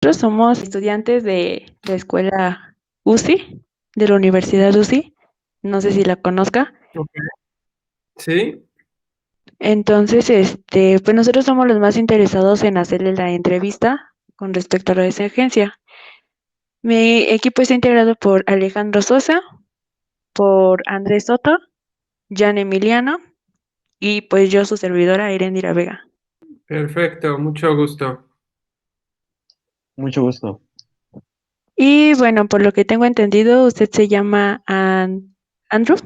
Nosotros somos estudiantes de la escuela UCI, de la Universidad UCI, no sé si la conozca. Ok. Sí, Entonces, pues nosotros somos los más interesados en hacerle la entrevista con respecto a la de esa agencia. Mi equipo está integrado por Alejandro Sosa, por Andrés Soto, Jan Emiliano y pues yo, su servidora, Erendira Vega. perfecto, mucho gusto. Mucho gusto. Y bueno, por lo que tengo entendido, usted se llama Andrew.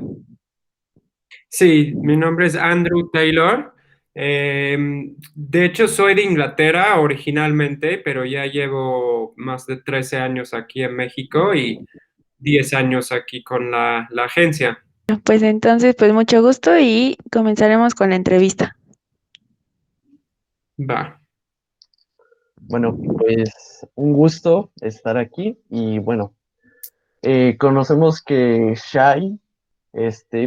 Sí, mi nombre es Andrew Taylor. De hecho, soy de Inglaterra originalmente, pero ya llevo más de 13 años aquí en México y 10 años aquí con la agencia. Pues entonces, pues mucho gusto y comenzaremos con la entrevista. Va. Bueno, pues un gusto estar aquí y bueno, conocemos que Shai,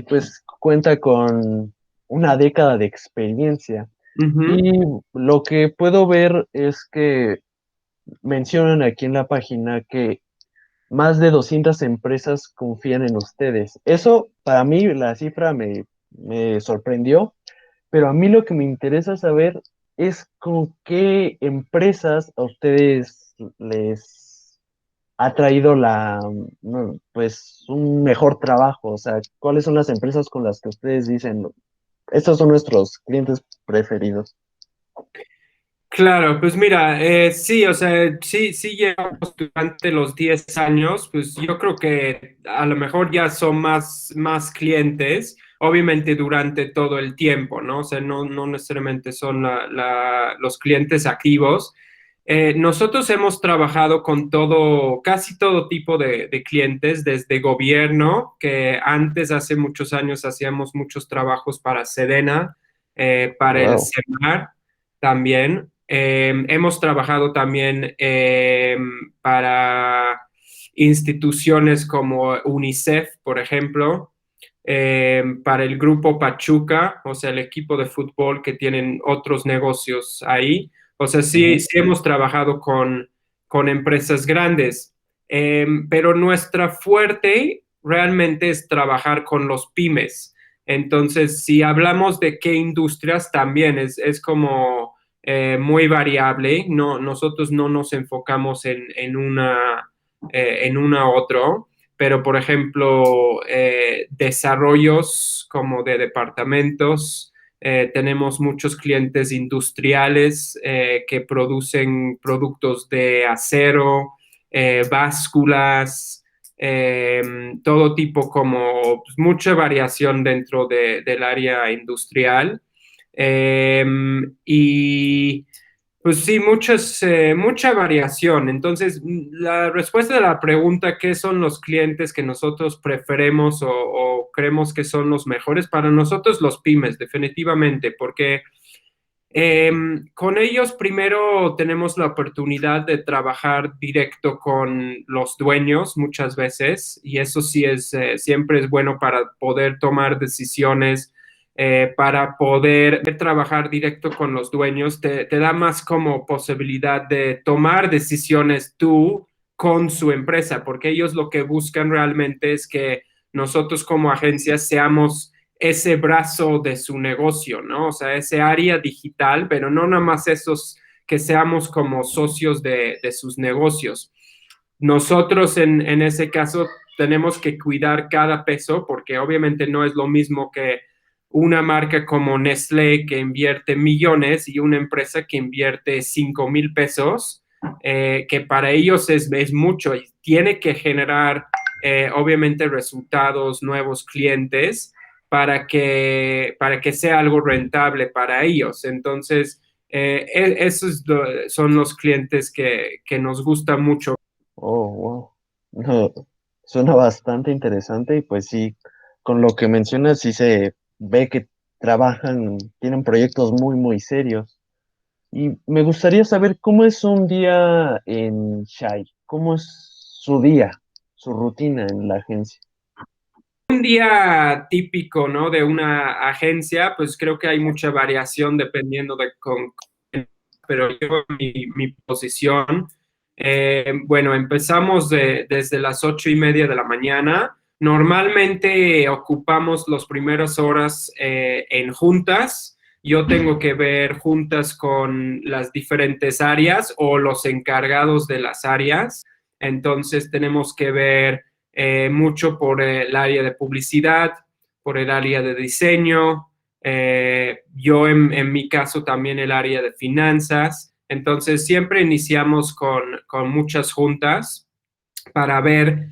pues cuenta con una década de experiencia Ujú. y lo que puedo ver es que mencionan aquí en la página que más de 200 empresas confían en ustedes. Eso para mí la cifra me sorprendió. Pero a mí lo que me interesa saber es con qué empresas a ustedes les ha traído no, pues un mejor trabajo. O sea, ¿cuáles son las empresas con las que ustedes dicen, estos son nuestros clientes preferidos? Claro, pues mira, sí, o sea, sí llevamos durante los 10 años, pues yo creo que a lo mejor ya son más clientes, obviamente durante todo el tiempo, ¿no? O sea, no necesariamente son los clientes activos. Nosotros hemos trabajado con casi todo tipo de clientes, desde gobierno, que antes, hace muchos años, hacíamos muchos trabajos para Sedena, para el Wow. CEMAR también. Hemos trabajado también para instituciones como UNICEF, por ejemplo, para el grupo Pachuca, o sea, el equipo de fútbol que tienen otros negocios ahí. O sea, sí hemos trabajado con empresas grandes, pero nuestra fuerte realmente es trabajar con los pymes. Entonces, si hablamos de qué industrias, también es como muy variable. No, nosotros no nos enfocamos en una otro, pero por ejemplo, desarrollos como de departamentos. Tenemos muchos clientes industriales que producen productos de acero, básculas, todo tipo, como pues, mucha variación dentro del área industrial. Y pues sí, mucha variación. Entonces, la respuesta de la pregunta, ¿qué son los clientes que nosotros preferemos o creemos que son los mejores? Para nosotros los pymes, definitivamente, porque con ellos primero tenemos la oportunidad de trabajar directo con los dueños muchas veces y eso sí siempre es bueno para poder tomar decisiones, para poder trabajar directo con los dueños, te da más como posibilidad de tomar decisiones tú con su empresa, porque ellos lo que buscan realmente es que nosotros como agencia seamos ese brazo de su negocio, ¿no? O sea, ese área digital, pero no nada más esos que seamos como socios de sus negocios. Nosotros en ese caso tenemos que cuidar cada peso porque obviamente no es lo mismo que una marca como Nestlé que invierte millones y una empresa que invierte 5,000 pesos, que para ellos es mucho y tiene que generar obviamente resultados, nuevos clientes para que sea algo rentable para ellos. Entonces, esos son los clientes que nos gustan mucho. Oh, wow. No, suena bastante interesante y pues sí, con lo que mencionas, sí se ve que trabajan, tienen proyectos muy serios. Y me gustaría saber cómo es un día en Shai, cómo es su día, su rutina en la agencia. Un día típico, ¿no? De una agencia, pues creo que hay mucha variación dependiendo pero yo mi posición. Bueno, empezamos desde las 8:30 de la mañana. Normalmente ocupamos las primeras horas en juntas. Yo tengo que ver juntas con las diferentes áreas o los encargados de las áreas. Entonces tenemos que ver mucho por el área de publicidad, por el área de diseño, yo en mi caso también el área de finanzas. Entonces siempre iniciamos con muchas juntas para ver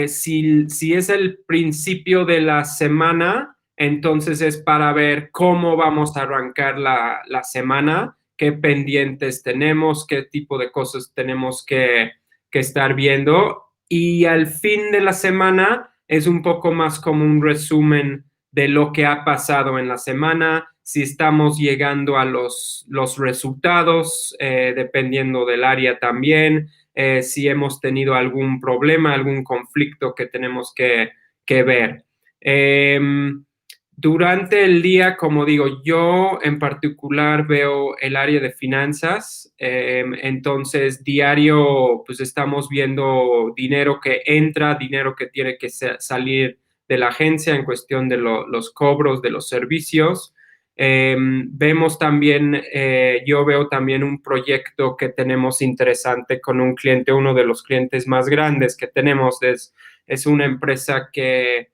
si es el principio de la semana, entonces es para ver cómo vamos a arrancar la semana, qué pendientes tenemos, qué tipo de cosas tenemos que estar viendo. Y al fin de la semana es un poco más como un resumen de lo que ha pasado en la semana, si estamos llegando a los resultados, dependiendo del área también, si hemos tenido algún problema, algún conflicto que tenemos que ver. Durante el día, como digo, yo en particular veo el área de finanzas, entonces diario pues estamos viendo dinero que entra, dinero que tiene que salir de la agencia en cuestión de los cobros de los servicios. Vemos también, yo veo también un proyecto que tenemos interesante con un cliente, uno de los clientes más grandes que tenemos es una empresa que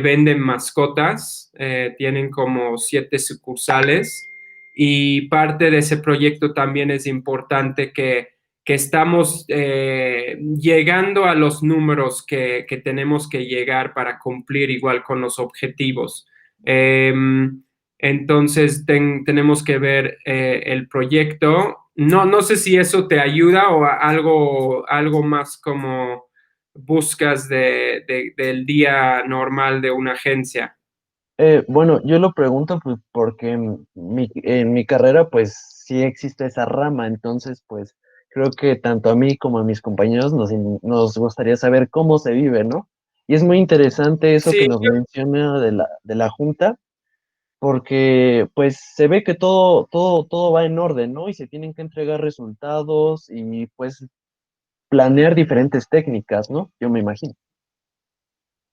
venden mascotas, tienen como 7 sucursales y parte de ese proyecto también es importante que estamos llegando a los números que tenemos que llegar para cumplir igual con los objetivos. Entonces tenemos que ver el proyecto. No sé si eso te ayuda o algo más como buscas del día normal de una agencia. Bueno, yo lo pregunto pues, porque en mi carrera pues sí existe esa rama, entonces pues creo que tanto a mí como a mis compañeros nos gustaría saber cómo se vive, ¿no? Y es muy interesante eso Sí, que nos menciona de la junta, porque pues se ve que todo va en orden, ¿no? Y se tienen que entregar resultados y pues planear diferentes técnicas, ¿no? Yo me imagino.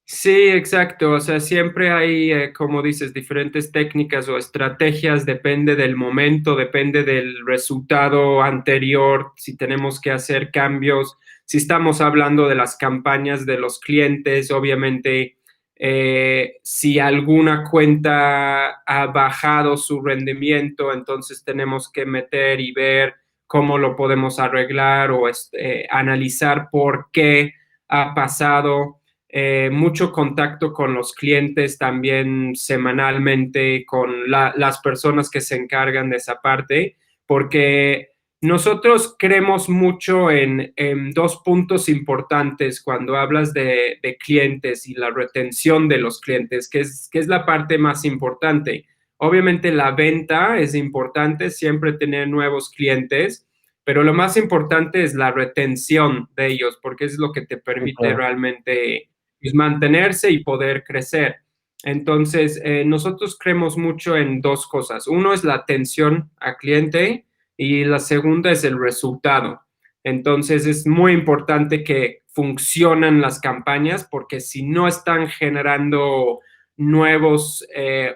sí, exacto. O sea, siempre hay, como dices, diferentes técnicas o estrategias, depende del momento, depende del resultado anterior, si tenemos que hacer cambios, si estamos hablando de las campañas de los clientes, obviamente, si alguna cuenta ha bajado su rendimiento, entonces tenemos que meter y ver cómo lo podemos arreglar o analizar por qué ha pasado mucho contacto con los clientes también semanalmente, con las personas que se encargan de esa parte, porque nosotros creemos mucho en dos puntos importantes cuando hablas de clientes y la retención de los clientes, que es la parte más importante. Obviamente la venta es importante, siempre tener nuevos clientes, pero lo más importante es la retención de ellos, porque es lo que te Sí, permite claro. realmente pues, mantenerse y poder crecer. Entonces, nosotros creemos mucho en dos cosas. Uno es la atención al cliente y la segunda es el resultado. Entonces, es muy importante que funcionen las campañas porque si no están generando nuevas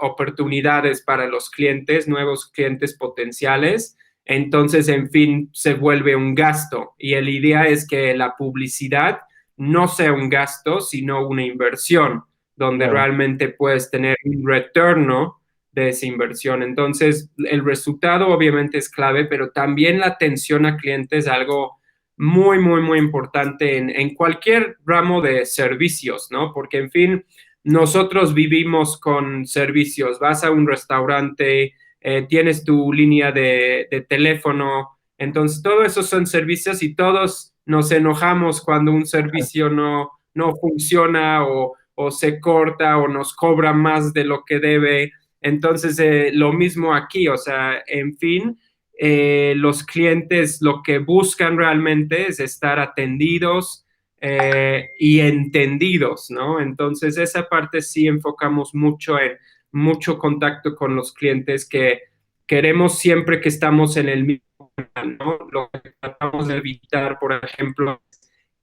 oportunidades para los clientes, nuevos clientes potenciales, entonces, en fin, se vuelve un gasto. Y la idea es que la publicidad no sea un gasto, sino una inversión, donde Claro. realmente puedes tener un retorno de esa inversión. Entonces, el resultado obviamente es clave, pero también la atención a clientes es algo muy, muy, muy importante en cualquier ramo de servicios, ¿no? Porque, en fin, nosotros vivimos con servicios. Vas a un restaurante, tienes tu línea de teléfono, entonces todos esos son servicios y todos nos enojamos cuando un servicio no funciona o se corta o nos cobra más de lo que debe. Entonces, lo mismo aquí, o sea, en fin, los clientes lo que buscan realmente es estar atendidos y entendidos, ¿no? Entonces, esa parte sí enfocamos mucho en mucho contacto con los clientes que queremos siempre que estamos en el mismo ¿no? Lo que tratamos de evitar, por ejemplo,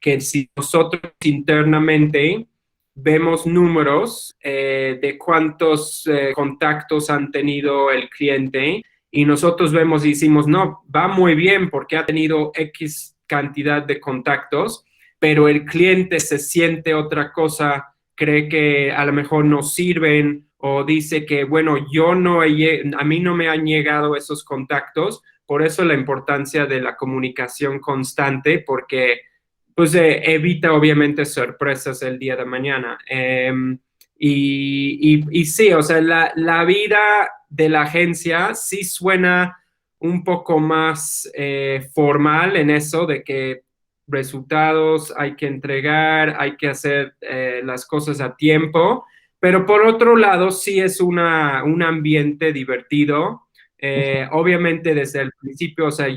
que si nosotros internamente vemos números de cuántos contactos han tenido el cliente y nosotros vemos y decimos, no, va muy bien porque ha tenido X cantidad de contactos, pero el cliente se siente otra cosa, cree que a lo mejor no sirven o dice que, bueno, a mí no me han llegado esos contactos, por eso la importancia de la comunicación constante, porque pues evita obviamente sorpresas el día de mañana. Y sí, o sea, la vida de la agencia sí suena un poco más formal en eso de que resultados hay que entregar, hay que hacer las cosas a tiempo, pero por otro lado sí es un ambiente divertido. Obviamente desde el principio, o sea,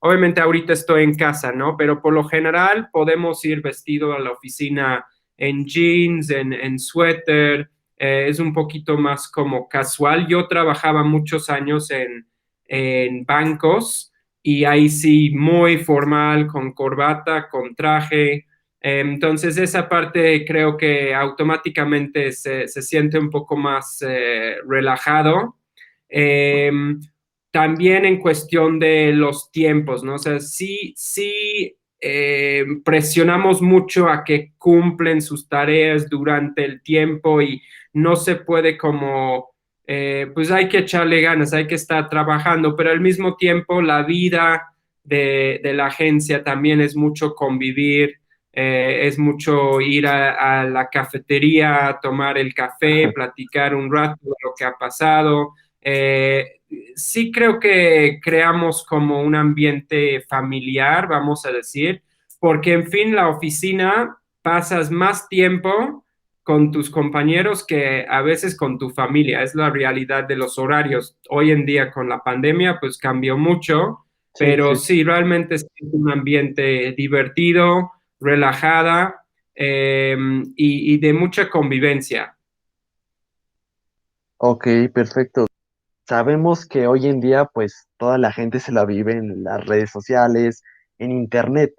obviamente ahorita estoy en casa, ¿no? Pero por lo general podemos ir vestido a la oficina en jeans, en suéter, es un poquito más como casual. Yo trabajaba muchos años en bancos y ahí sí muy formal, con corbata, con traje. Entonces esa parte creo que automáticamente se siente un poco más relajado. Eh, También en cuestión de los tiempos, ¿no? O sea, sí presionamos mucho a que cumplen sus tareas durante el tiempo y no se puede como, pues hay que echarle ganas, hay que estar trabajando, pero al mismo tiempo la vida de la agencia también es mucho convivir, es mucho ir a la cafetería, a tomar el café, platicar un rato de lo que ha pasado. Sí creo que creamos como un ambiente familiar, vamos a decir, porque en fin, la oficina pasas más tiempo con tus compañeros que a veces con tu familia. Es la realidad de los horarios. Hoy en día con la pandemia pues cambió mucho, Sí, pero sí. sí, realmente es un ambiente divertido, relajada y de mucha convivencia. Ok, perfecto. Sabemos que hoy en día, pues, toda la gente se la vive en las redes sociales, en internet.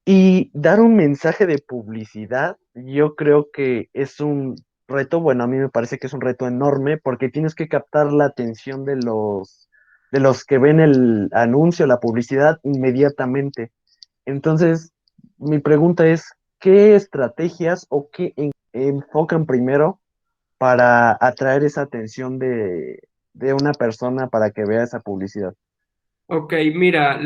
Y dar un mensaje de publicidad, yo creo que es un reto, bueno, a mí me parece que es un reto enorme porque tienes que captar la atención de los que ven el anuncio, la publicidad inmediatamente. Entonces, mi pregunta es, ¿qué estrategias o qué enfocan primero para atraer esa atención de una persona para que vea esa publicidad? Ok, mira,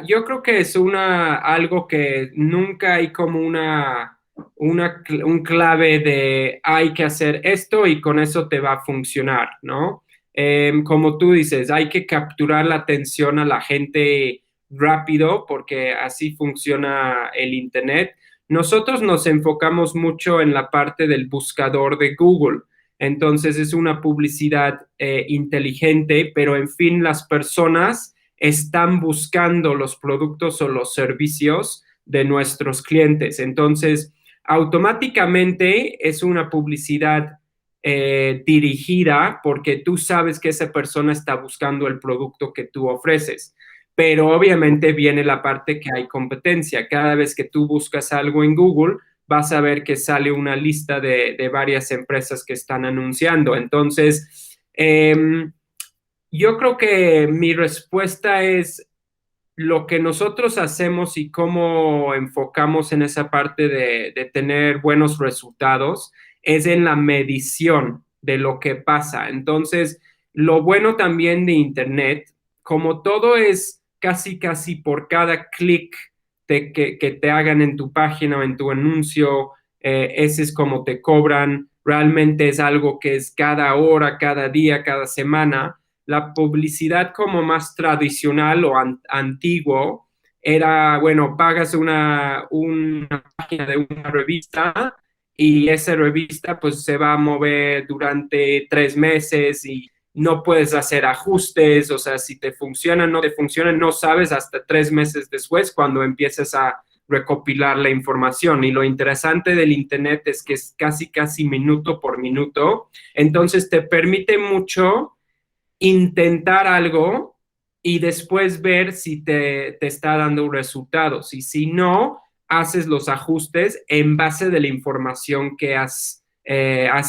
yo creo que es algo que nunca hay como un clave de hay que hacer esto y con eso te va a funcionar, ¿no? Como tú dices, hay que capturar la atención a la gente rápido porque así funciona el Internet. Nosotros nos enfocamos mucho en la parte del buscador de Google. Entonces es una publicidad inteligente, pero en fin, las personas están buscando los productos o los servicios de nuestros clientes. Entonces, automáticamente es una publicidad dirigida porque tú sabes que esa persona está buscando el producto que tú ofreces. Pero obviamente viene la parte que hay competencia. Cada vez que tú buscas algo en Google, vas a ver que sale una lista de varias empresas que están anunciando. Entonces, yo creo que mi respuesta es lo que nosotros hacemos y cómo enfocamos en esa parte de tener buenos resultados es en la medición de lo que pasa. Entonces, lo bueno también de Internet, como todo es casi por cada clic que te hagan en tu página o en tu anuncio, ese es como te cobran, realmente es algo que es cada hora, cada día, cada semana. La publicidad como más tradicional o antiguo era, bueno, pagas una página de una revista y esa revista pues se va a mover durante 3 meses y no puedes hacer ajustes, o sea, si te funciona, no te funciona, no sabes hasta 3 meses después cuando empiezas a recopilar la información. Y lo interesante del Internet es que es casi minuto por minuto, entonces te permite mucho intentar algo y después ver si te está dando resultados. Y si no, haces los ajustes en base de la información que has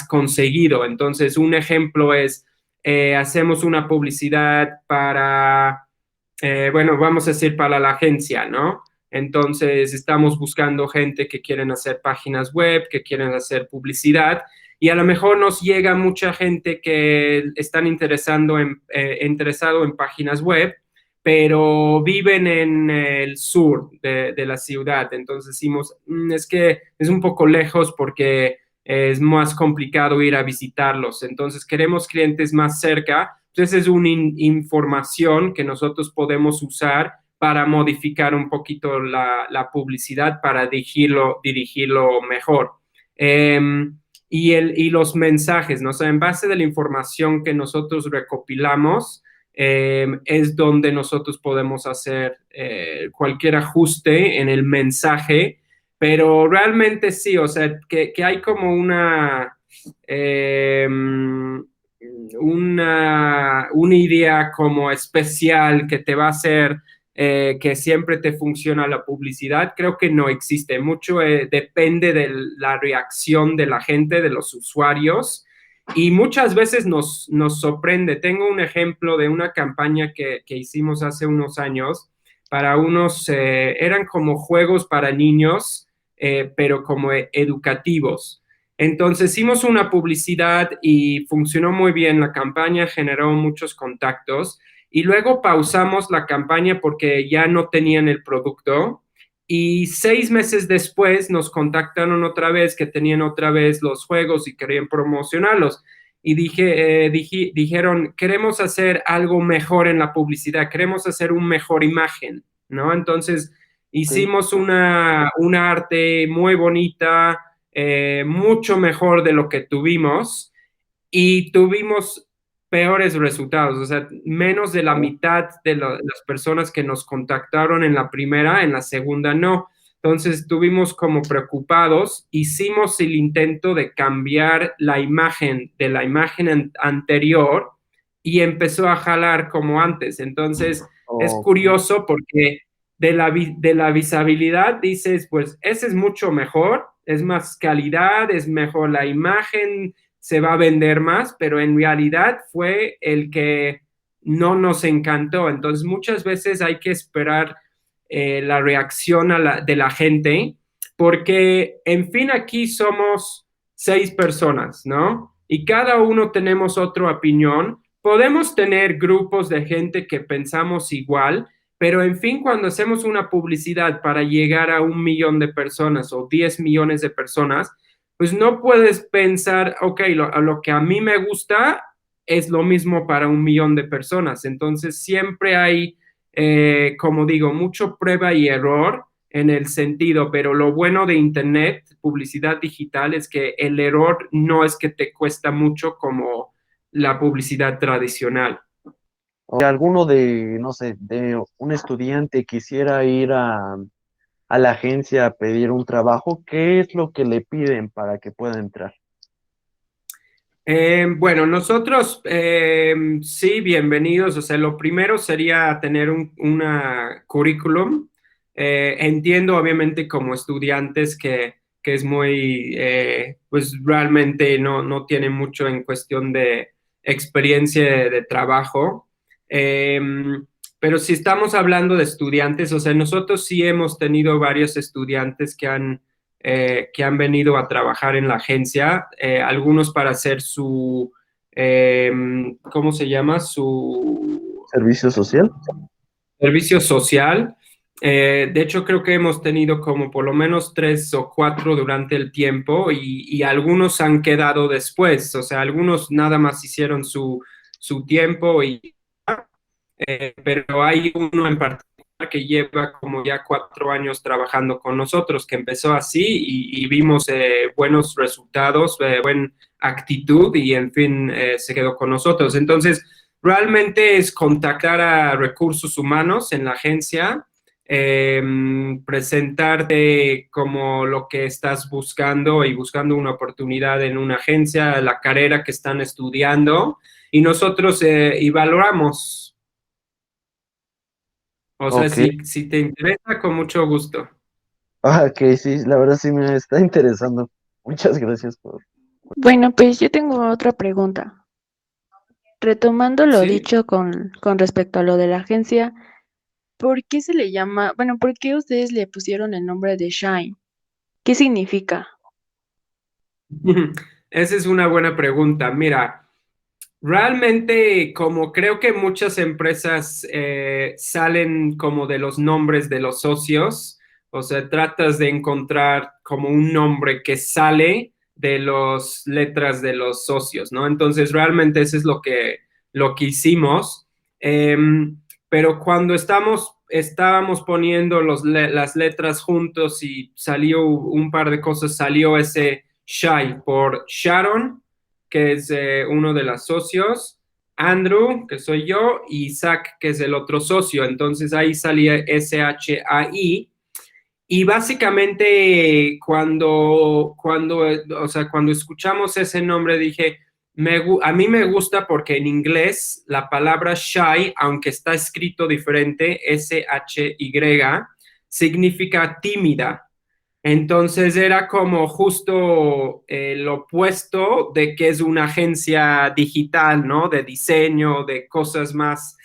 conseguido. Entonces, un ejemplo es, hacemos una publicidad para, bueno, vamos a decir para la agencia, ¿no? Entonces, estamos buscando gente que quieren hacer páginas web, que quieren hacer publicidad, y a lo mejor nos llega mucha gente que están interesado en páginas web, pero viven en el sur de la ciudad. Entonces decimos, es que es un poco lejos porque es más complicado ir a visitarlos. Entonces queremos clientes más cerca. Entonces es una información que nosotros podemos usar para modificar un poquito la publicidad para dirigirlo mejor. Y los mensajes, ¿no? O sea, en base de la información que nosotros recopilamos, es donde nosotros podemos hacer cualquier ajuste en el mensaje, pero realmente sí, o sea, que hay como una idea como especial que te va a hacer que siempre te funciona la publicidad, creo que no existe. Mucho depende de la reacción de la gente, de los usuarios, y muchas veces nos sorprende. Tengo un ejemplo de una campaña que hicimos hace unos años para eran como juegos para niños, pero como educativos. Entonces hicimos una publicidad y funcionó muy bien la campaña, generó muchos contactos, y luego pausamos la campaña porque ya no tenían el producto, y 6 meses después nos contactaron otra vez que tenían otra vez los juegos y querían promocionarlos. Y dijeron, queremos hacer algo mejor en la publicidad, queremos hacer una mejor imagen, ¿no? Entonces hicimos una arte muy bonita, mucho mejor de lo que tuvimos, y tuvimos peores resultados, o sea, menos de la mitad de las personas que nos contactaron en la primera, en la segunda no. Entonces estuvimos como preocupados, hicimos el intento de cambiar la imagen de la imagen anterior, y empezó a jalar como antes. Entonces es curioso porque de la visibilidad dices, pues ese es mucho mejor, es más calidad, es mejor la imagen, se va a vender más, pero en realidad fue el que no nos encantó. Entonces muchas veces hay que esperar la reacción de la gente, porque en fin aquí somos 6 personas, ¿no? Y cada uno tenemos otra opinión. Podemos tener grupos de gente que pensamos igual, pero en fin, cuando hacemos una publicidad para llegar a 1 millón de personas o 10 millones de personas, pues no puedes pensar, ok, lo que a mí me gusta es lo mismo para 1 millón de personas. Entonces siempre hay, como digo, mucho prueba y error en el sentido, pero lo bueno de Internet, publicidad digital, es que el error no es que te cuesta mucho como la publicidad tradicional. O alguno de, no sé, de un estudiante quisiera ir a la agencia a pedir un trabajo, ¿qué es lo que le piden para que pueda entrar? Bueno, nosotros sí, bienvenidos. O sea, lo primero sería tener una currículum. Entiendo, obviamente, como estudiantes que es muy, pues realmente no tiene mucho en cuestión de experiencia de trabajo. Eh, pero si estamos hablando de estudiantes, o sea, nosotros sí hemos tenido varios estudiantes que han venido a trabajar en la agencia, algunos para hacer eh, ¿cómo se llama? Su ¿Servicio social? servicio social. De hecho, creo que hemos tenido como por lo menos 3 o 4 durante el tiempo, y algunos han quedado después, o sea, algunos nada más hicieron su tiempo, pero hay uno en particular que lleva como ya 4 años trabajando con nosotros, que empezó así y vimos buenos resultados, buena actitud, y en fin, se quedó con nosotros. Entonces, realmente es contactar a recursos humanos en la agencia, presentarte como lo que estás buscando y buscando una oportunidad en una agencia, la carrera que están estudiando, y nosotros evaluamos. O sea, Ok. si te interesa, con mucho gusto. Ah, ok, sí, la verdad sí me está interesando. Muchas gracias por... Bueno, pues yo tengo otra pregunta. Retomando lo ¿Sí? dicho con respecto a lo de la agencia, ¿por qué se le llama, bueno, por qué ustedes le pusieron el nombre de Shine? ¿Qué significa? Esa es una buena pregunta. Mira, realmente como creo que muchas empresas salen como de los nombres de los socios, o sea, tratas de encontrar como un nombre que sale de las letras de los socios, ¿no? Entonces, realmente eso es lo que hicimos. Pero cuando estábamos poniendo las letras juntos y salió un par de cosas, salió ese Shy por Sharon, que es uno de los socios, Andrew, que soy yo, y Zach, que es el otro socio. Entonces ahí salía SHAI. Y básicamente o sea, cuando escuchamos ese nombre dije, a mí me gusta porque en inglés la palabra shy, aunque está escrito diferente, SHY, significa tímida. Entonces era como justo lo opuesto de que es una agencia digital, ¿no? De diseño, de cosas más,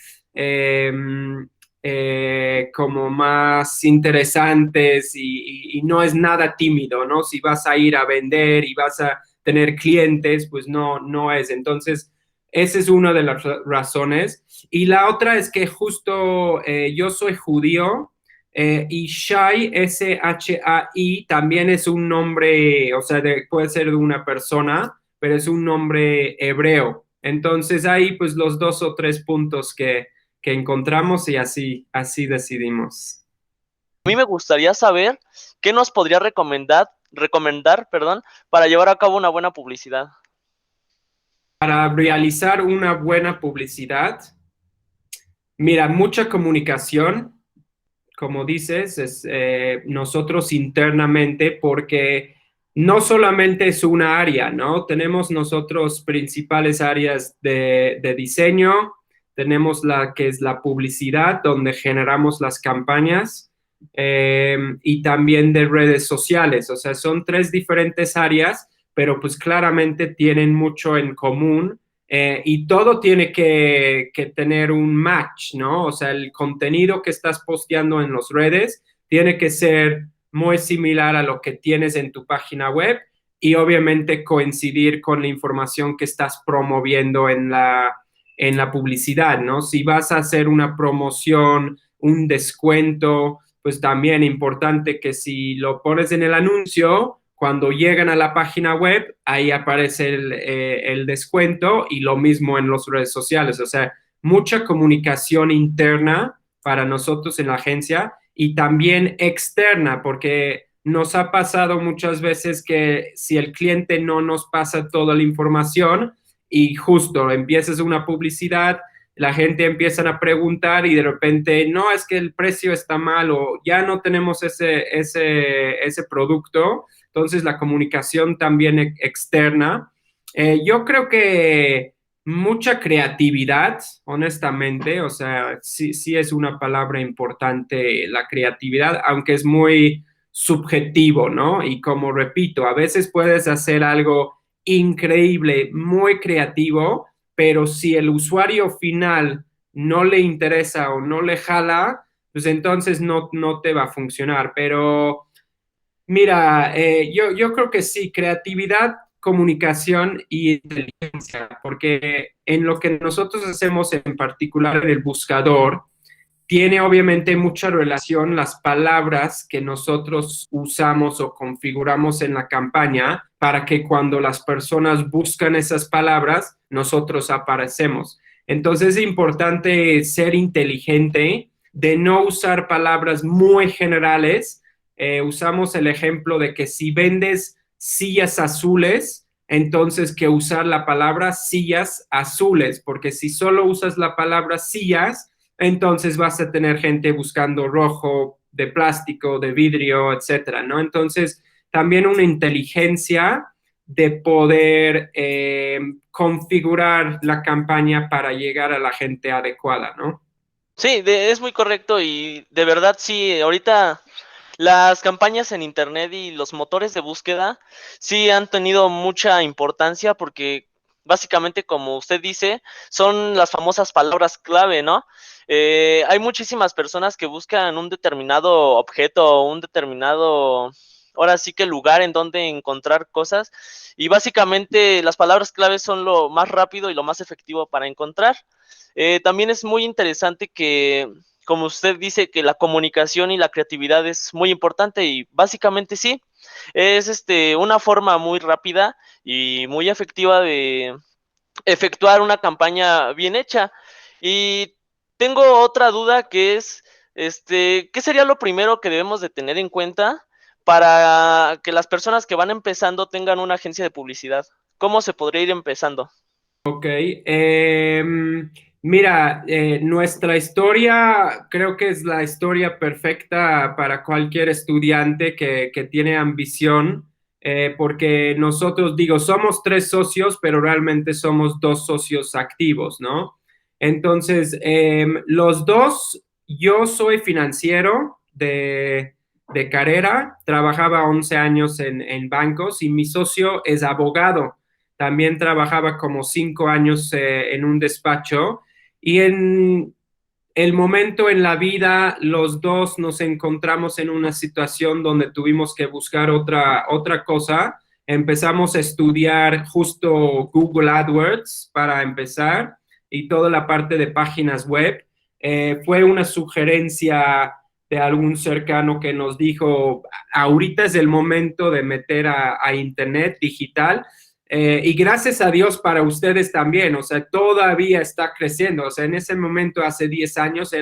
eh, como más interesantes y no es nada tímido, ¿no? Si vas a ir a vender y vas a tener clientes, pues no, no es. Entonces, esa es una de las razones. Y la otra es que justo yo soy judío. Y Shai, Shai, también es un nombre, o sea, puede ser de una persona, pero es un nombre hebreo. Entonces ahí pues los dos o tres puntos que encontramos y así decidimos. A mí me gustaría saber qué nos podría recomendar, perdón, para llevar a cabo una buena publicidad. Para realizar una buena publicidad, mira, mucha comunicación, como dices, es nosotros internamente, porque no solamente es una área, ¿no? Tenemos nosotros principales áreas de diseño, tenemos la que es la publicidad, donde generamos las campañas, y también de redes sociales. O sea, son tres diferentes áreas, pero pues claramente tienen mucho en común, y todo tiene que tener un match, ¿no? O sea, el contenido que estás posteando en las redes tiene que ser muy similar a lo que tienes en tu página web y obviamente coincidir con la información que estás promoviendo en la publicidad, ¿no? Si vas a hacer una promoción, un descuento, pues también importante que si lo pones en el anuncio, cuando llegan a la página web, ahí aparece el descuento y lo mismo en las redes sociales. O sea, mucha comunicación interna para nosotros en la agencia y también externa, porque nos ha pasado muchas veces que si el cliente no nos pasa toda la información y justo empiezas una publicidad, la gente empieza a preguntar y de repente, no, es que el precio está mal o ya no tenemos ese producto. Entonces, la comunicación también externa. Yo creo que mucha creatividad, honestamente, o sea, sí, sí es una palabra importante la creatividad, aunque es muy subjetivo, ¿no? Y como repito, a veces puedes hacer algo increíble, muy creativo, pero si el usuario final no le interesa o no le jala, pues entonces no te va a funcionar. Pero mira, yo creo que sí, creatividad, comunicación y inteligencia, porque en lo que nosotros hacemos en particular en el buscador, tiene obviamente mucha relación las palabras que nosotros usamos o configuramos en la campaña para que cuando las personas buscan esas palabras, nosotros aparecemos. Entonces es importante ser inteligente, de no usar palabras muy generales. Usamos el ejemplo de que si vendes sillas azules, entonces que usar la palabra sillas azules, porque si solo usas la palabra sillas, entonces vas a tener gente buscando rojo, de plástico, de vidrio, etcétera, ¿no? Entonces, también una inteligencia de poder configurar la campaña para llegar a la gente adecuada, ¿no? Sí, es muy correcto y de verdad sí, ahorita las campañas en internet y los motores de búsqueda sí han tenido mucha importancia porque básicamente, como usted dice, son las famosas palabras clave, ¿no? Hay muchísimas personas que buscan un determinado objeto o un determinado, ahora sí que lugar en donde encontrar cosas y básicamente las palabras clave son lo más rápido y lo más efectivo para encontrar. También es muy interesante que, como usted dice, que la comunicación y la creatividad es muy importante y básicamente sí, es una forma muy rápida y muy efectiva de efectuar una campaña bien hecha. Y tengo otra duda que es, ¿qué sería lo primero que debemos de tener en cuenta para que las personas que van empezando tengan una agencia de publicidad? ¿Cómo se podría ir empezando? Ok, mira, nuestra historia creo que es la historia perfecta para cualquier estudiante que tiene ambición, porque nosotros, digo, somos tres socios, pero realmente somos dos socios activos, ¿no? Entonces, los dos, yo soy financiero de carrera, trabajaba 11 años en bancos y mi socio es abogado. También trabajaba como 5 años en un despacho y en el momento en la vida los dos nos encontramos en una situación donde tuvimos que buscar otra cosa. Empezamos a estudiar justo Google AdWords para empezar y toda la parte de páginas web. Fue una sugerencia de algún cercano que nos dijo, ahorita es el momento de meter a Internet digital. Y gracias a Dios para ustedes también, o sea, todavía está creciendo, o sea, en ese momento, hace 10 años,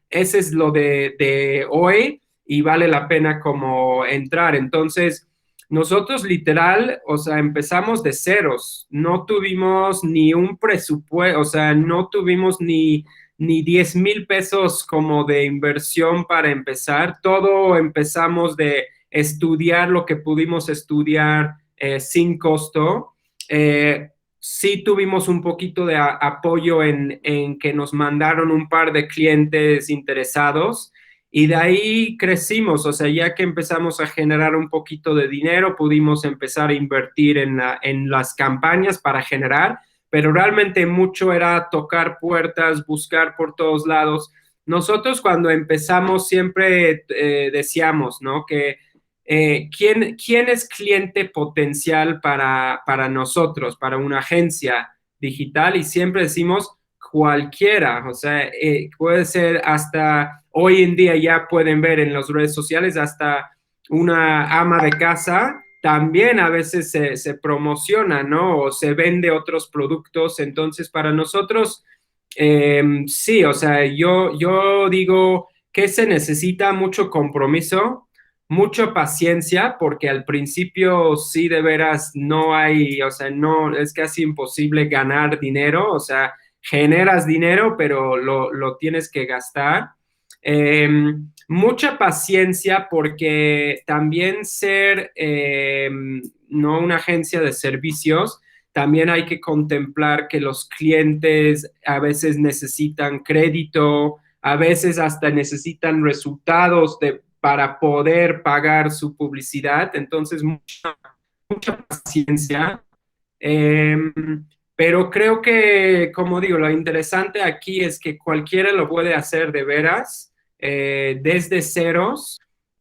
ese es lo de hoy y vale la pena como entrar. Entonces, nosotros literal, o sea, empezamos de ceros, no tuvimos ni un presupuesto, o sea, no tuvimos ni 10,000 pesos como de inversión para empezar, todo empezamos de estudiar lo que pudimos estudiar sin costo. Sí tuvimos un poquito de apoyo en que nos mandaron un par de clientes interesados y de ahí crecimos, o sea, ya que empezamos a generar un poquito de dinero, pudimos empezar a invertir en las campañas para generar, pero realmente mucho era tocar puertas, buscar por todos lados. Nosotros cuando empezamos siempre decíamos, ¿no? Que ¿quién es cliente potencial para nosotros, para una agencia digital? Y siempre decimos cualquiera, o sea, puede ser hasta hoy en día ya pueden ver en las redes sociales hasta una ama de casa, también a veces se promociona, ¿no? O se vende otros productos. Entonces, para nosotros, sí, o sea, yo digo que se necesita mucho compromiso, mucha paciencia, porque al principio sí de veras no hay, o sea, no, es casi imposible ganar dinero, o sea, generas dinero, pero lo tienes que gastar. Mucha paciencia porque también ser no una agencia de servicios, también hay que contemplar que los clientes a veces necesitan crédito, a veces hasta necesitan resultados para poder pagar su publicidad. Entonces, mucha paciencia. Eh, pero creo que, como digo, lo interesante aquí es que cualquiera lo puede hacer de veras, desde ceros.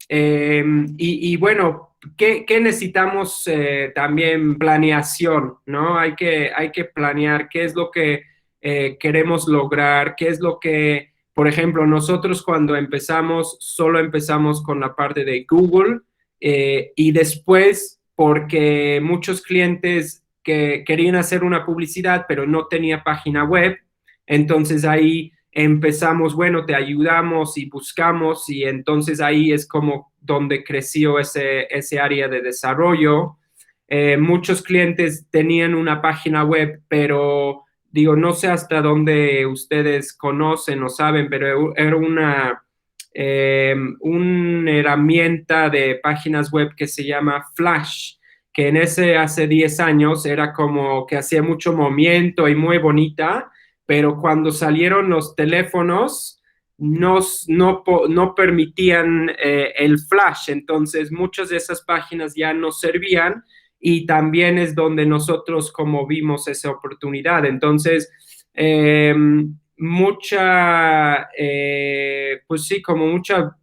Y bueno, ¿qué necesitamos? También planeación, ¿no? Hay que planear qué es lo que queremos lograr, qué es lo que, por ejemplo, nosotros cuando empezamos, solo empezamos con la parte de Google y después, porque muchos clientes que querían hacer una publicidad, pero no tenía página web, entonces ahí empezamos, bueno, te ayudamos y buscamos y entonces ahí es como donde creció ese área de desarrollo. Muchos clientes tenían una página web, pero digo, no sé hasta dónde ustedes conocen o saben, pero era una herramienta de páginas web que se llama Flash, que en ese hace 10 años era como que hacía mucho movimiento y muy bonita, pero cuando salieron los teléfonos, no permitían el flash, entonces muchas de esas páginas ya no servían y también es donde nosotros como vimos esa oportunidad. Entonces, pues sí, como mucha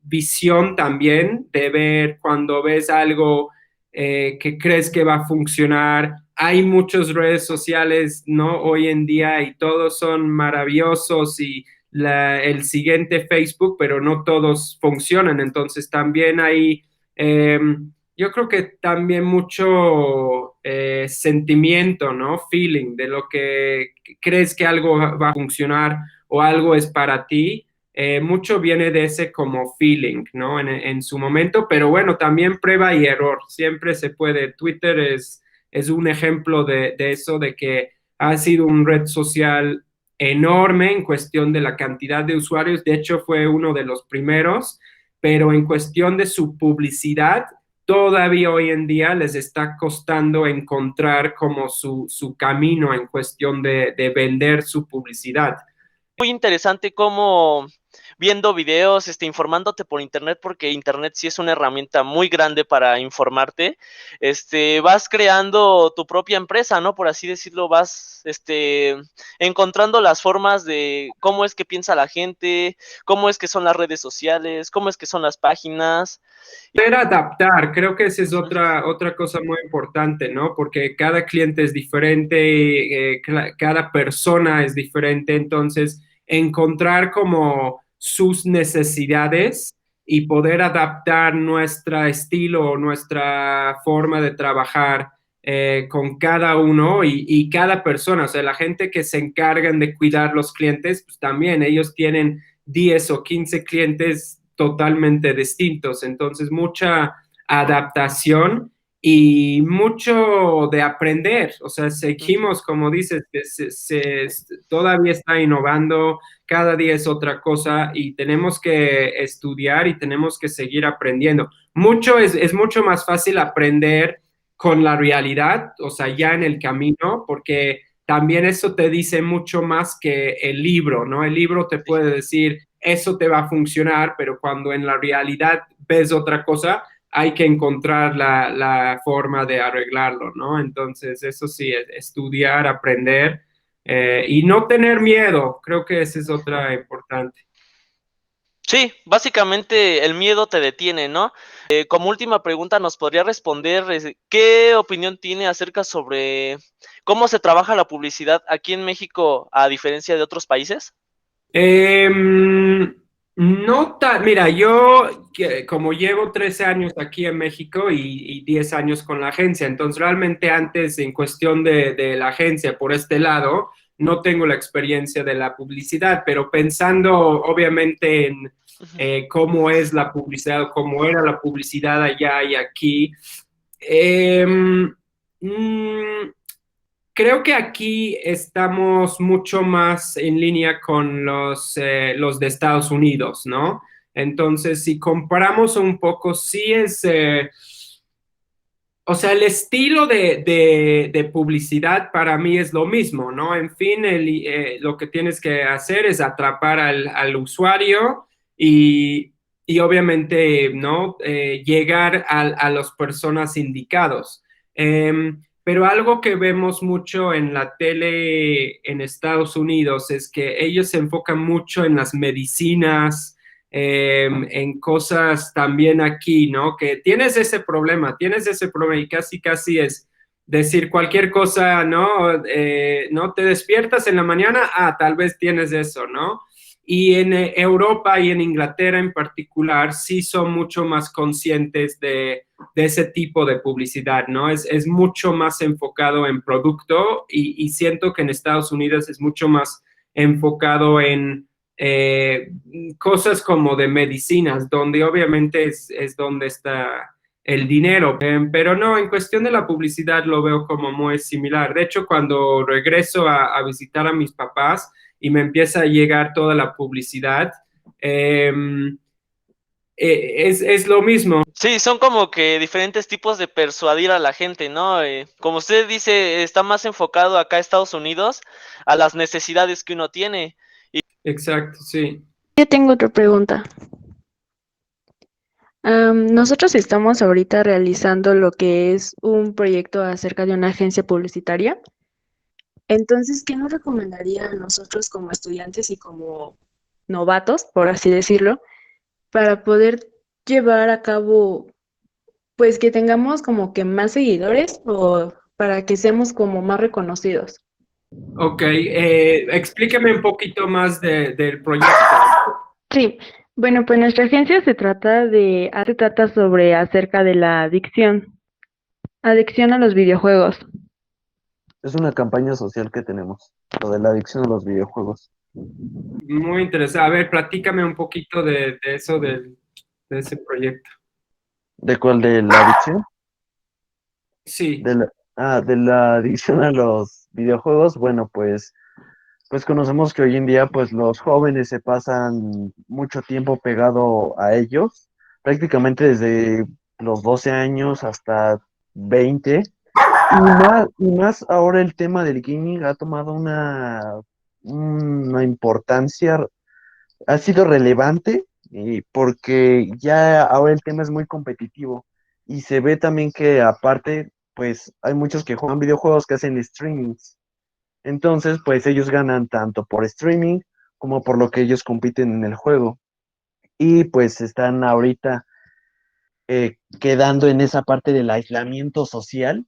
visión también de ver cuando ves algo que crees que va a funcionar. Hay muchas redes sociales, ¿no? Hoy en día y todos son maravillosos y el siguiente Facebook, pero no todos funcionan. Entonces también hay, yo creo que también mucho sentimiento, ¿no? Feeling de lo que crees que algo va a funcionar o algo es para ti. Mucho viene de ese como feeling, ¿no? En su momento, pero bueno, también prueba y error. Siempre se puede. Twitter es un ejemplo de eso, de que ha sido un red social enorme en cuestión de la cantidad de usuarios. De hecho, fue uno de los primeros, pero en cuestión de su publicidad, todavía hoy en día les está costando encontrar como su camino en cuestión de vender su publicidad. Muy interesante cómo viendo videos, informándote por internet, porque internet sí es una herramienta muy grande para informarte, vas creando tu propia empresa, ¿no? Por así decirlo, vas, encontrando las formas de cómo es que piensa la gente, cómo es que son las redes sociales, cómo es que son las páginas. Poder adaptar, creo que esa es otra cosa muy importante, ¿no? Porque cada cliente es diferente, cada persona es diferente, entonces encontrar como sus necesidades y poder adaptar nuestro estilo o nuestra forma de trabajar con cada uno y cada persona, o sea, la gente que se encargan de cuidar los clientes, pues también ellos tienen 10 o 15 clientes totalmente distintos. Entonces, mucha adaptación y mucho de aprender. O sea, seguimos, como dices, todavía está innovando, cada día es otra cosa y tenemos que estudiar y tenemos que seguir aprendiendo. Es mucho más fácil aprender con la realidad, o sea, ya en el camino, porque también eso te dice mucho más que el libro, ¿no? El libro te puede decir, eso te va a funcionar, pero cuando en la realidad ves otra cosa, hay que encontrar la forma de arreglarlo, ¿no? Entonces, eso sí, estudiar, aprender y no tener miedo, creo que esa es otra importante. Sí, básicamente el miedo te detiene, ¿no? Como última pregunta, ¿nos podría responder qué opinión tiene acerca sobre cómo se trabaja la publicidad aquí en México a diferencia de otros países? Mira, yo como llevo 13 años aquí en México y 10 años con la agencia, entonces realmente antes en cuestión de la agencia por este lado, no tengo la experiencia de la publicidad, pero pensando obviamente en cómo es la publicidad, cómo era la publicidad allá y aquí, eh, mm, creo que aquí estamos mucho más en línea con los de Estados Unidos, ¿no? Entonces, si comparamos un poco, sí o sea, el estilo de publicidad para mí es lo mismo, ¿no? En fin, lo que tienes que hacer es atrapar al usuario y obviamente, ¿no? Llegar a las personas indicados. Pero algo que vemos mucho en la tele en Estados Unidos es que ellos se enfocan mucho en las medicinas, en cosas también aquí, ¿no? Que tienes ese problema y casi, casi es decir cualquier cosa, ¿no? ¿No te despiertas en la mañana? Ah, tal vez tienes eso, ¿no? Y en Europa y en Inglaterra en particular sí son mucho más conscientes de ese tipo de publicidad, ¿no? Es mucho más enfocado en producto y siento que en Estados Unidos es mucho más enfocado en eh, cosas como de medicinas, donde obviamente es donde está el dinero, pero no, en cuestión de la publicidad lo veo como muy similar. De hecho, cuando regreso a visitar a mis papás y me empieza a llegar toda la publicidad, es lo mismo. Sí, son como que diferentes tipos de persuadir a la gente, ¿no? Como usted dice, está más enfocado acá a Estados Unidos a las necesidades que uno tiene. Exacto, sí. Yo tengo otra pregunta. Nosotros estamos ahorita realizando lo que es un proyecto acerca de una agencia publicitaria. Entonces, ¿qué nos recomendaría a nosotros como estudiantes y como novatos, por así decirlo, para poder llevar a cabo, pues que tengamos como que más seguidores o para que seamos como más reconocidos? Ok, explíqueme un poquito más del proyecto. Sí, bueno, pues nuestra agencia se trata sobre acerca de la adicción a los videojuegos. Es una campaña social que tenemos, lo de la adicción a los videojuegos. Muy interesante. A ver, platícame un poquito de eso, de ese proyecto. ¿De cuál? ¿De la adicción? Sí, De la adicción a los videojuegos. Bueno, pues conocemos que hoy en día, pues los jóvenes se pasan mucho tiempo pegado a ellos, prácticamente desde los 12 años hasta 20. Y más ahora el tema del gaming ha tomado una importancia, ha sido relevante, porque ya ahora el tema es muy competitivo y se ve también que aparte, pues hay muchos que juegan videojuegos que hacen streamings. Entonces, pues ellos ganan tanto por streaming como por lo que ellos compiten en el juego. Y pues están ahorita quedando en esa parte del aislamiento social.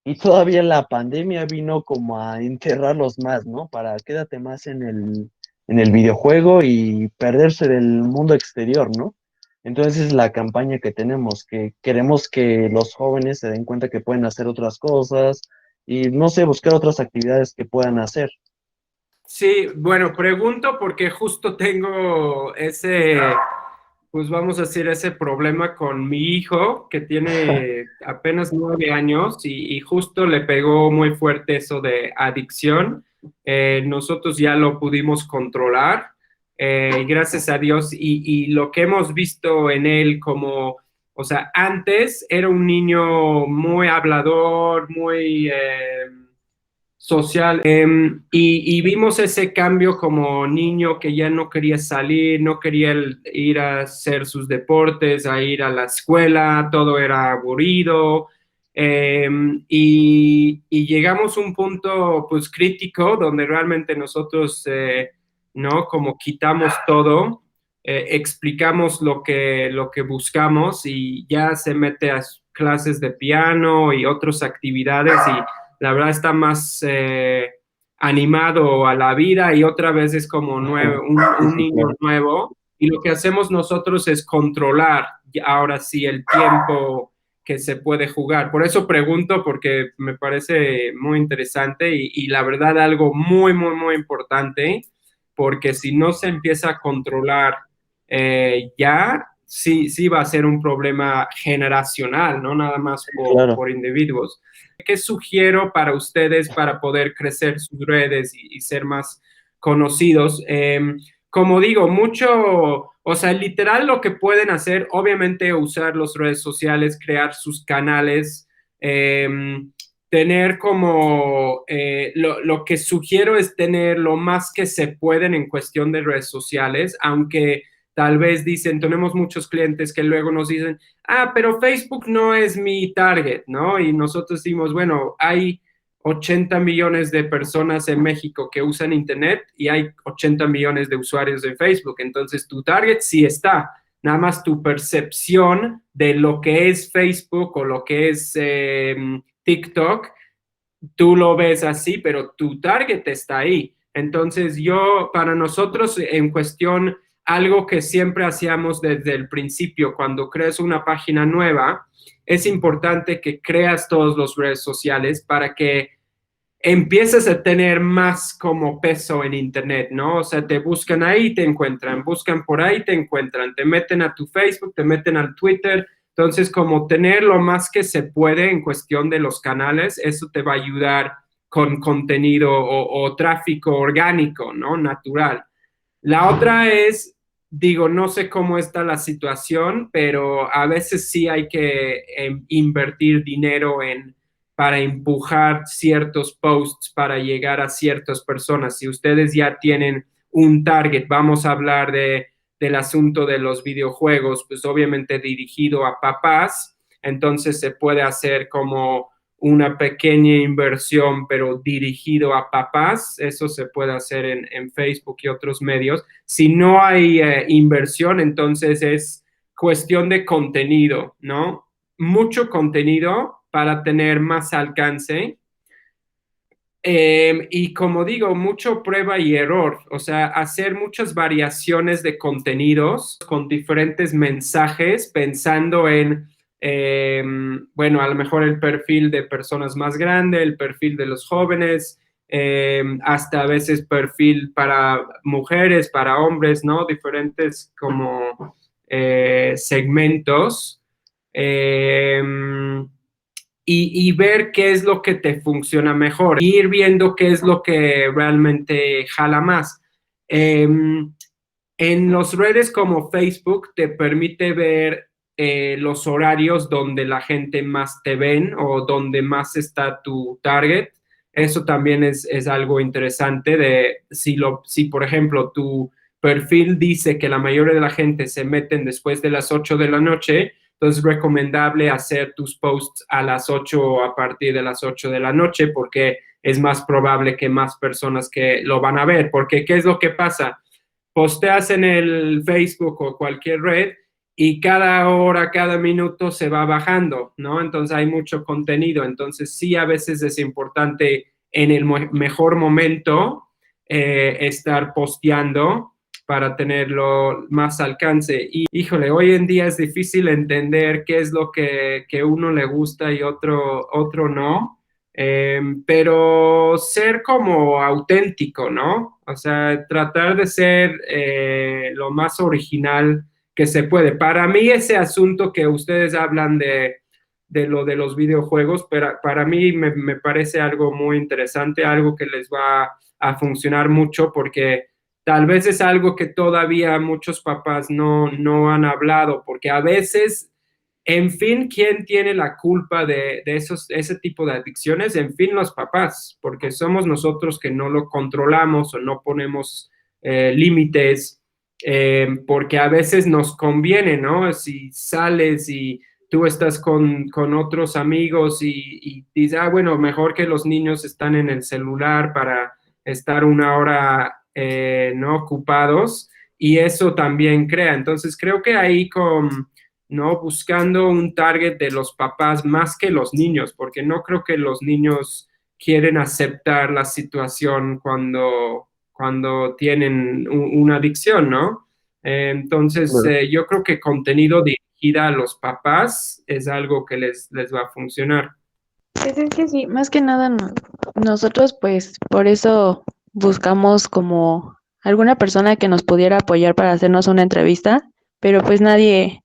Y todavía la pandemia vino como a enterrarlos más, ¿no? Para quédate más en el videojuego y perderse del mundo exterior, ¿no? Entonces es la campaña que tenemos, que queremos que los jóvenes se den cuenta que pueden hacer otras cosas y, no sé, buscar otras actividades que puedan hacer. sí, bueno, pregunto porque justo tengo ese, pues vamos a decir, ese problema con mi hijo que tiene apenas 9 años y justo le pegó muy fuerte eso de adicción. Nosotros ya lo pudimos controlar, gracias a Dios, y lo que hemos visto en él como, o sea, antes era un niño muy hablador, muy social. Y vimos ese cambio como niño que ya no quería salir, no quería ir a hacer sus deportes, a ir a la escuela, todo era aburrido. Y llegamos a un punto pues crítico donde realmente nosotros, ¿no? Como quitamos todo, explicamos lo que buscamos y ya se mete a clases de piano y otras actividades y la verdad está más animado a la vida y otra vez es como nuevo, Sí, un sí, niño claro. nuevo. Y lo que hacemos nosotros es controlar ahora sí el tiempo que se puede jugar. Por eso pregunto, porque me parece muy interesante y la verdad algo muy, muy, muy importante, porque si no se empieza a controlar ya, sí, sí va a ser un problema generacional, no nada más Claro. por individuos. ¿Qué sugiero para ustedes para poder crecer sus redes y ser más conocidos? Como digo, mucho, o sea, literal lo que pueden hacer, obviamente usar las redes sociales, crear sus canales, eh, tener como, lo que sugiero es tener lo más que se pueden en cuestión de redes sociales, aunque tal vez dicen, tenemos muchos clientes que luego nos dicen, pero Facebook no es mi target, ¿no? Y nosotros decimos, bueno, hay 80 millones de personas en México que usan Internet y hay 80 millones de usuarios de Facebook. Entonces, tu target sí está. Nada más tu percepción de lo que es Facebook o lo que es TikTok, tú lo ves así, pero tu target está ahí. Entonces, para nosotros, en cuestión, algo que siempre hacíamos desde el principio, cuando creas una página nueva, es importante que creas todas las redes sociales para que empiezas a tener más como peso en Internet, ¿no? O sea, te buscan ahí, te encuentran, buscan por ahí, te encuentran, te meten a tu Facebook, te meten al Twitter. Entonces, como tener lo más que se puede en cuestión de los canales, eso te va a ayudar con contenido o tráfico orgánico, ¿no? Natural. La otra es, digo, no sé cómo está la situación, pero a veces sí hay que invertir dinero para empujar ciertos posts para llegar a ciertas personas. Si ustedes ya tienen un target. Vamos a hablar del asunto de los videojuegos, pues obviamente dirigido a papás, entonces se puede hacer como una pequeña inversión, pero dirigido a papás. Eso se puede hacer en Facebook y otros medios. Si no hay inversión, entonces es cuestión de contenido, ¿no? Mucho contenido para tener más alcance. Y como digo, mucho prueba y error, o sea, hacer muchas variaciones de contenidos con diferentes mensajes, pensando en, bueno, a lo mejor el perfil de personas más grande, el perfil de los jóvenes, hasta a veces perfil para mujeres, para hombres, ¿no? Diferentes como segmentos. Eh, y ver qué es lo que te funciona mejor, ir viendo qué es lo que realmente jala más. En las redes como Facebook te permite ver los horarios donde la gente más te ven o donde más está tu target. Eso también es algo interesante de si, por ejemplo, tu perfil dice que la mayoría de la gente se meten después de las 8 de la noche, entonces es recomendable hacer tus posts a las 8 o a partir de las 8 de la noche porque es más probable que más personas que lo van a ver. Porque, ¿qué es lo que pasa? Posteas en el Facebook o cualquier red y cada hora, cada minuto se va bajando, ¿no? Entonces hay mucho contenido. Entonces sí, a veces es importante en el mejor momento estar posteando para tenerlo más alcance. Y híjole, hoy en día es difícil entender qué es lo que uno le gusta y otro no. Pero ser como auténtico, ¿no? O sea, tratar de ser lo más original que se puede. Para mí ese asunto que ustedes hablan de lo de los videojuegos, pero para mí me parece algo muy interesante, algo que les va a funcionar mucho porque tal vez es algo que todavía muchos papás no han hablado, porque a veces en fin, ¿quién tiene la culpa de ese tipo de adicciones? En fin, los papás, porque somos nosotros que no lo controlamos o no ponemos límites, porque a veces nos conviene, ¿no? Si sales y tú estás con otros amigos y dices, ah, bueno, mejor que los niños están en el celular para estar una hora, no ocupados, y eso también crea. Entonces, creo que ahí ¿no? Buscando un target de los papás más que los niños, porque no creo que los niños quieren aceptar la situación cuando tienen una adicción, ¿no? Entonces, Bueno, yo creo que contenido dirigida a los papás es algo que les va a funcionar. Pues es que sí, más que nada nosotros pues por eso buscamos como alguna persona que nos pudiera apoyar para hacernos una entrevista, pero pues nadie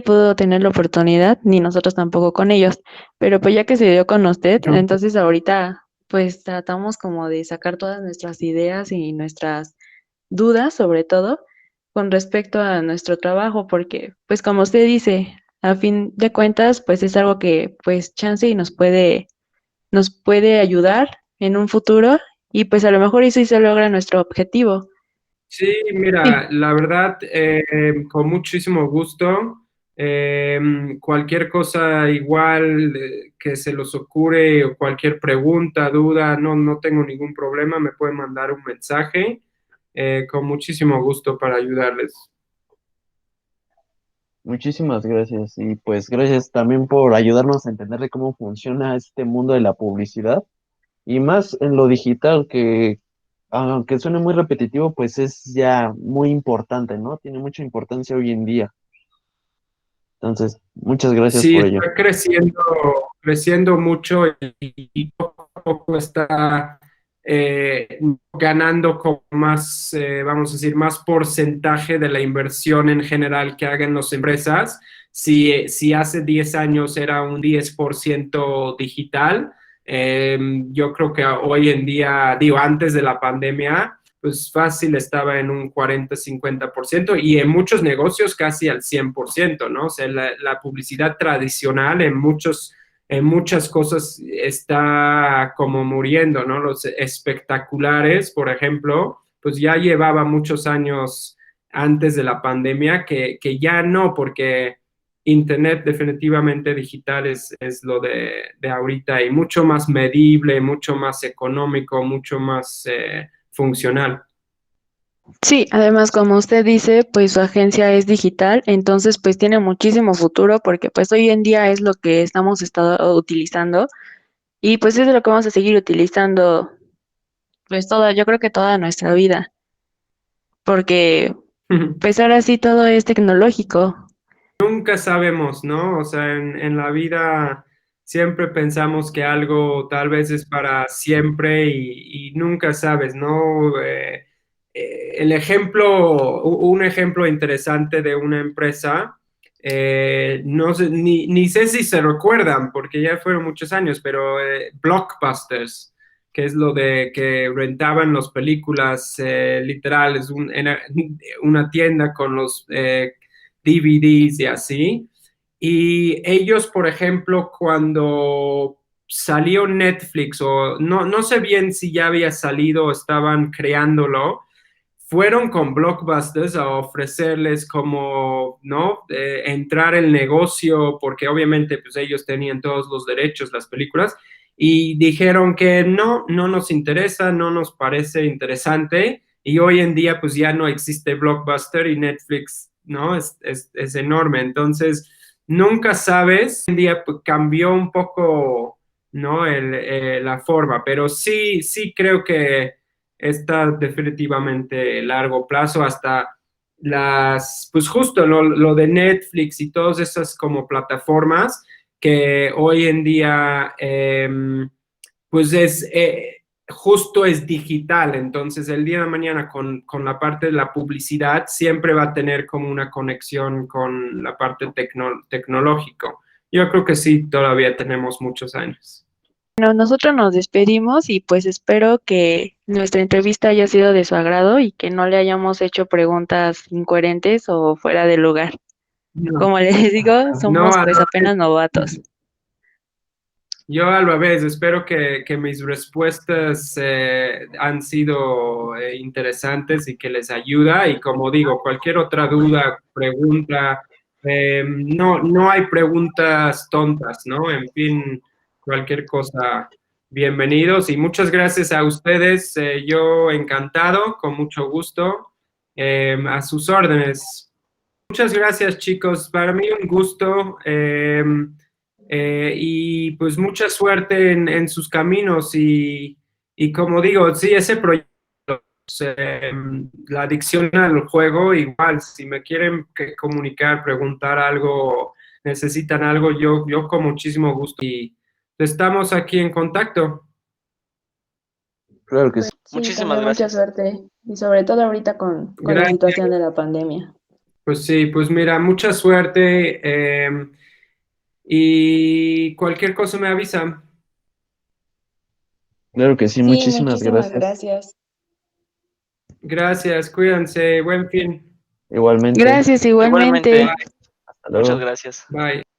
pudo tener la oportunidad, ni nosotros tampoco con ellos. Pero pues ya que se dio con usted, entonces ahorita pues tratamos como de sacar todas nuestras ideas y nuestras dudas, sobre todo, con respecto a nuestro trabajo, porque pues como usted dice, a fin de cuentas, pues es algo que pues chance y nos puede ayudar en un futuro y pues a lo mejor eso sí se logra nuestro objetivo. Sí, Sí. mira, la verdad, con muchísimo gusto. Cualquier cosa igual que se les ocurre o cualquier pregunta, duda, no tengo ningún problema, me pueden mandar un mensaje con muchísimo gusto para ayudarles. muchísimas gracias y pues gracias también por ayudarnos a entender de cómo funciona este mundo de la publicidad y más en lo digital que aunque suene muy repetitivo, pues es ya muy importante, ¿no? Tiene mucha importancia hoy en día. Entonces, muchas gracias Sí, por ello. está creciendo mucho y poco a poco está ganando con más, vamos a decir, más porcentaje de la inversión en general que hagan las empresas. Si hace 10 años era un 10% digital, yo creo que hoy en día, digo, antes de la pandemia, pues fácil estaba en un 40-50% y en muchos negocios casi al 100%, ¿no? O sea, la publicidad tradicional en muchas cosas está como muriendo, ¿no? Los espectaculares, por ejemplo, pues ya llevaba muchos años antes de la pandemia, que ya no, porque Internet definitivamente digital es lo de ahorita y mucho más medible, mucho más económico, mucho más funcional. Sí, además, como usted dice, pues su agencia es digital, entonces pues tiene muchísimo futuro porque pues hoy en día es lo que estamos utilizando y pues es de lo que vamos a seguir utilizando pues yo creo que toda nuestra vida, porque pues ahora sí todo es tecnológico. Nunca sabemos, ¿no? O sea, en la vida siempre pensamos que algo tal vez es para siempre y nunca sabes, ¿no? Un ejemplo interesante de una empresa, no sé, ni sé si se recuerdan, porque ya fueron muchos años, pero Blockbusters, que es lo de que rentaban las películas literales, una tienda con los DVDs y así. Y ellos, por ejemplo, cuando salió Netflix, o no sé bien si ya había salido o estaban creándolo, fueron con Blockbusters a ofrecerles como, ¿no? Entrar el negocio, porque obviamente pues ellos tenían todos los derechos, las películas, y dijeron que no nos interesa, no nos parece interesante, y hoy en día pues ya no existe Blockbuster y Netflix, ¿no? Es enorme, entonces nunca sabes, hoy en día pues, cambió un poco, ¿no? La forma, pero sí creo que está definitivamente largo plazo hasta pues justo lo de Netflix y todas esas como plataformas que hoy en día pues justo es digital, entonces el día de mañana con la parte de la publicidad siempre va a tener como una conexión con la parte tecnológico. Yo creo que sí, todavía tenemos muchos años. Bueno, nosotros nos despedimos y pues espero que nuestra entrevista haya sido de su agrado y que no le hayamos hecho preguntas incoherentes o fuera de lugar. No, Como les digo, no, somos pues apenas novatos. yo a la vez espero que mis respuestas han sido interesantes y que les ayuda. Y como digo, cualquier otra duda, pregunta, no hay preguntas tontas, ¿no? En fin, cualquier cosa, bienvenidos y muchas gracias a ustedes. Yo encantado, con mucho gusto, a sus órdenes. Muchas gracias, chicos. Para mí un gusto. Y pues mucha suerte en sus caminos y como digo, sí, ese proyecto, la adicción al juego, igual, si me quieren comunicar, preguntar algo, necesitan algo, yo con muchísimo gusto y estamos aquí en contacto. Claro que sí. Sí, Muchísimas también mucha gracias. suerte y sobre todo ahorita con la Gracias. situación de la pandemia. Pues sí, pues mira, mucha suerte y cualquier cosa me avisa. Claro que sí, Sí, muchísimas muchísimas gracias. gracias. Gracias, cuídense, buen fin. Igualmente. Gracias igualmente. Igualmente, Hasta muchas luego. gracias. Bye.